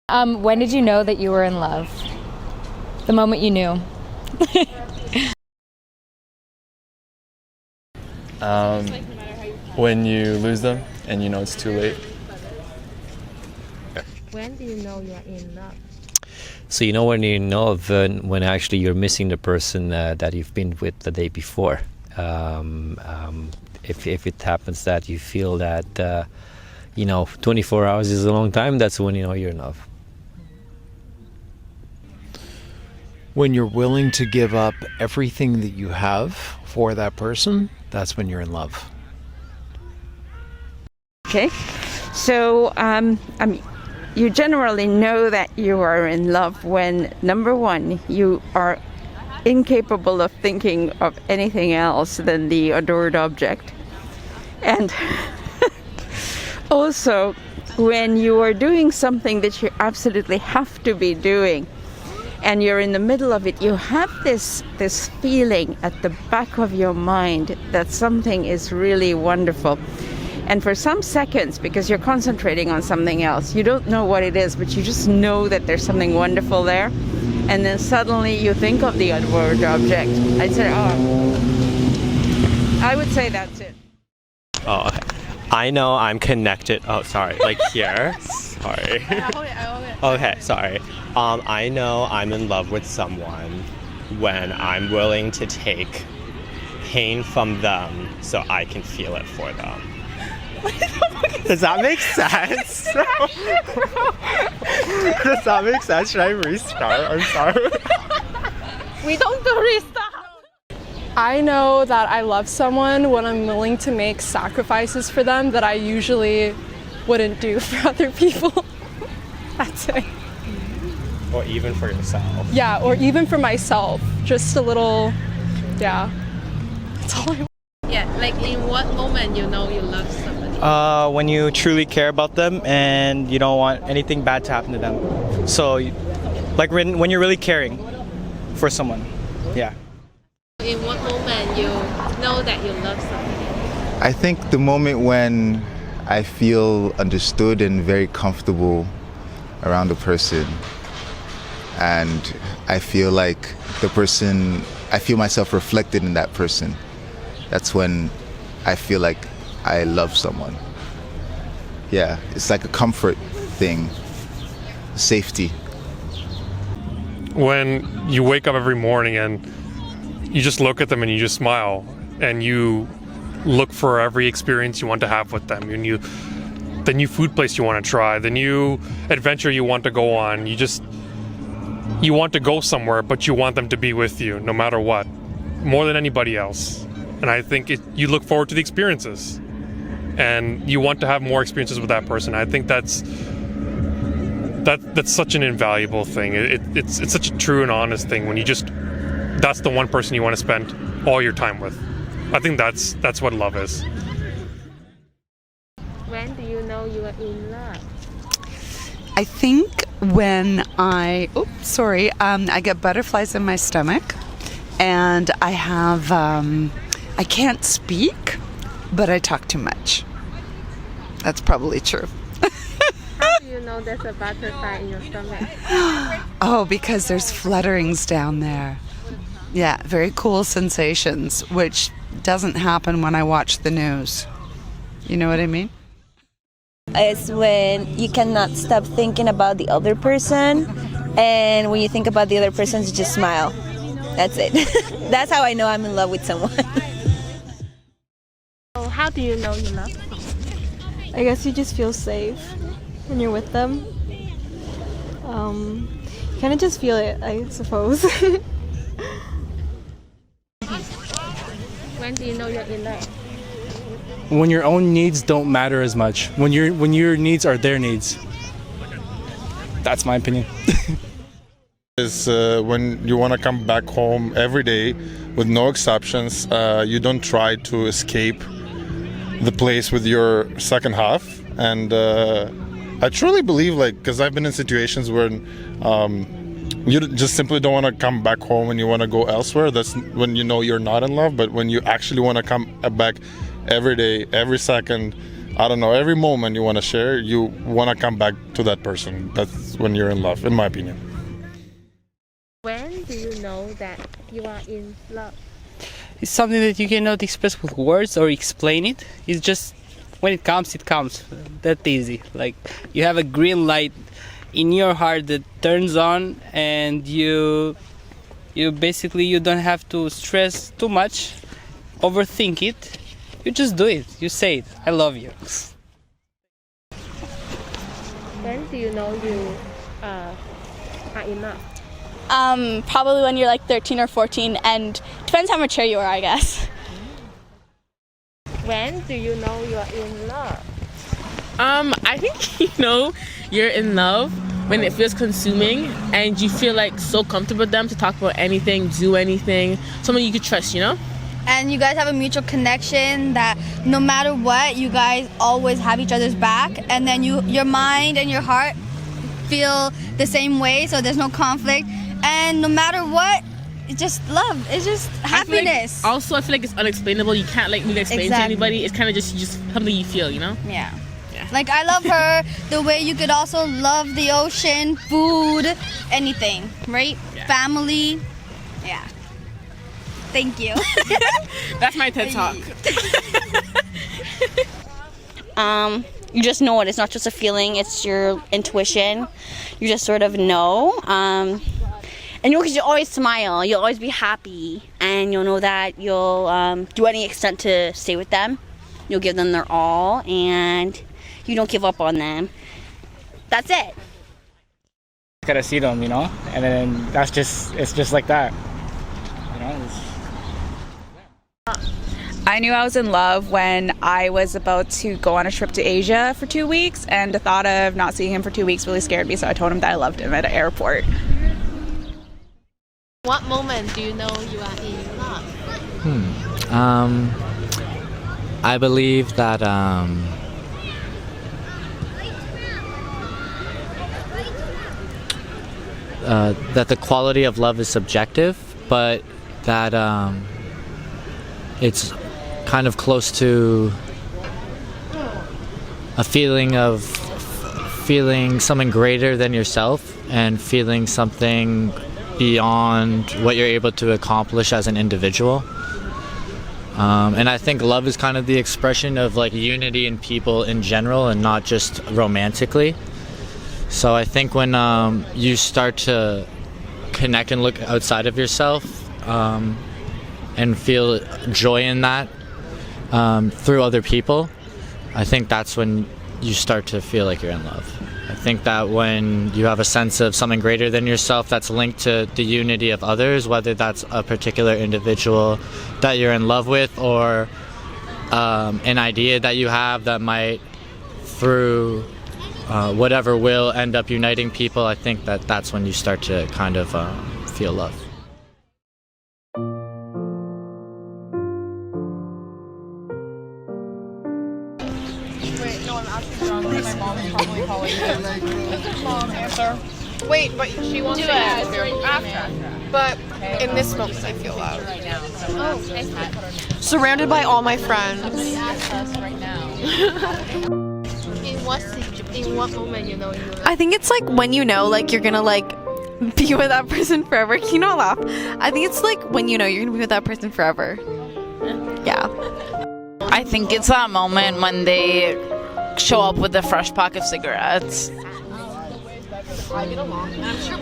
When did you know that you were in love? The moment you knew. When you lose them and you know it's too late. When do you know you're in love? So you know when you know of when actually you're missing the person that you've been with the day before. If it happens that you feel that 24 hours is a long time, that's when you know you're in love. When you're willing to give up everything that you have for that person, that's when you're in love. Okay, so you generally know that you are in love when, number one, you are incapable of thinking of anything else than the adored object. And also, when you are doing something that you absolutely have to be doing, and you're in the middle of it, you have this feeling at the back of your mind that something is really wonderful. And for some seconds, because you're concentrating on something else, you don't know what it is, but you just know that there's something wonderful there. And then suddenly you think of the adored object. I would say that's it. Oh, I know I'm connected. Oh, sorry, like here. Sorry. Okay, sorry. I know I'm in love with someone when I'm willing to take pain from them so I can feel it for them. Does that make sense? Does that make sense? Should I restart? I'm sorry. We don't do restart. I know that I love someone when I'm willing to make sacrifices for them that I usually wouldn't do for other people. That's it. Or even for yourself. Yeah, or even for myself. Just a little, yeah. That's all I want. Yeah, like in what moment you know you love somebody? When you truly care about them and you don't want anything bad to happen to them. So, like when you're really caring for someone, yeah. In what moment you know that you love somebody? I think the moment when I feel understood and very comfortable around the person, and I feel like I feel myself reflected in that person. That's when I feel like I love someone. Yeah, it's like a comfort thing, safety. When you wake up every morning and you just look at them and you just smile and you look for every experience you want to have with them, and the new food place you want to try, the new adventure you want to go on, you want to go somewhere, but you want them to be with you no matter what, more than anybody else. And I think you look forward to the experiences and you want to have more experiences with that person. I think that's such an invaluable thing. It's such a true and honest thing when that's the one person you want to spend all your time with. I think that's what love is. When do you know you are in love? I think when I get butterflies in my stomach and I have, I can't speak, but I talk too much. That's probably true. How do you know there's a butterfly in your stomach? Oh, because there's flutterings down there. Yeah, very cool sensations, which doesn't happen when I watch the news. You know what I mean? It's when you cannot stop thinking about the other person, and when you think about the other person, you just smile. That's it. That's how I know I'm in love with someone. So how do you know you love someone? I guess you just feel safe when you're with them. You kind of just feel it, I suppose. When do you know you're in love? When your own needs don't matter as much. When your needs are their needs. That's my opinion. Is when you want to come back home every day with no exceptions. You don't try to escape the place with your second half. And I truly believe, because I've been in situations where you just simply don't want to come back home and you want to go elsewhere. That's when you know you're not in love. But when you actually want to come back every day, every second, I don't know, every moment you want to share, you want to come back to that person. That's when you're in love, in my opinion. When do you know that you are in love? It's something that you cannot express with words or explain it. It's just when it comes, it comes. That easy. Like you have a green light in your heart that turns on, and you basically you don't have to stress too much, overthink it. You just do it. You say it. I love you. When do you know you are in love? Probably when you're like 13 or 14, and depends how mature you are, I guess. When do you know you are in love? I think you know you're in love when it feels consuming and you feel like so comfortable with them to talk about anything, do anything, someone you could trust, you know? And you guys have a mutual connection that no matter what, you guys always have each other's back, and then your mind and your heart feel the same way, so there's no conflict. And no matter what, it's just love. It's just happiness. I feel like it's unexplainable. You can't like really explain to anybody. It's kind of just something you feel, you know? Yeah. Like I love her the way you could also love the ocean, food, anything, right? Yeah. Family. Yeah. Thank you. That's my TED Talk. You just know it. It's not just a feeling. It's your intuition. You just sort of know. And because you always smile, you'll always be happy, and you'll know that you'll do any extent to stay with them. You'll give them their all, and you don't give up on them. That's it. Gotta see them, you know, and then it's just like that, you know. I knew I was in love when I was about to go on a trip to Asia for 2 weeks, and the thought of not seeing him for 2 weeks really scared me, so I told him that I loved him at an airport. What moment do you know you are in love? I believe that that the quality of love is subjective, but that it's kind of close to a feeling of feeling something greater than yourself and feeling something beyond what you're able to accomplish as an individual. And I think love is kind of the expression of like unity in people in general and not just romantically. So I think when you start to connect and look outside of yourself and feel joy in that through other people, I think that's when you start to feel like you're in love. I think that when you have a sense of something greater than yourself that's linked to the unity of others, whether that's a particular individual that you're in love with or an idea that you have that might, through whatever will, end up uniting people, I think that that's when you start to kind of feel love. Wait, no, I'm asking John. My mom is probably calling me. Mom, answer. Wait, but she wants to answer after. But in this moment, I feel loud. Surrounded by all my friends. In what moment you know you love? I think it's like when you know, like you're gonna like be with that person forever. Can you not laugh? I think it's like when you know you're gonna be with that person forever. Yeah. I think it's that moment when they show up with a fresh pack of cigarettes. I get along. I'm sure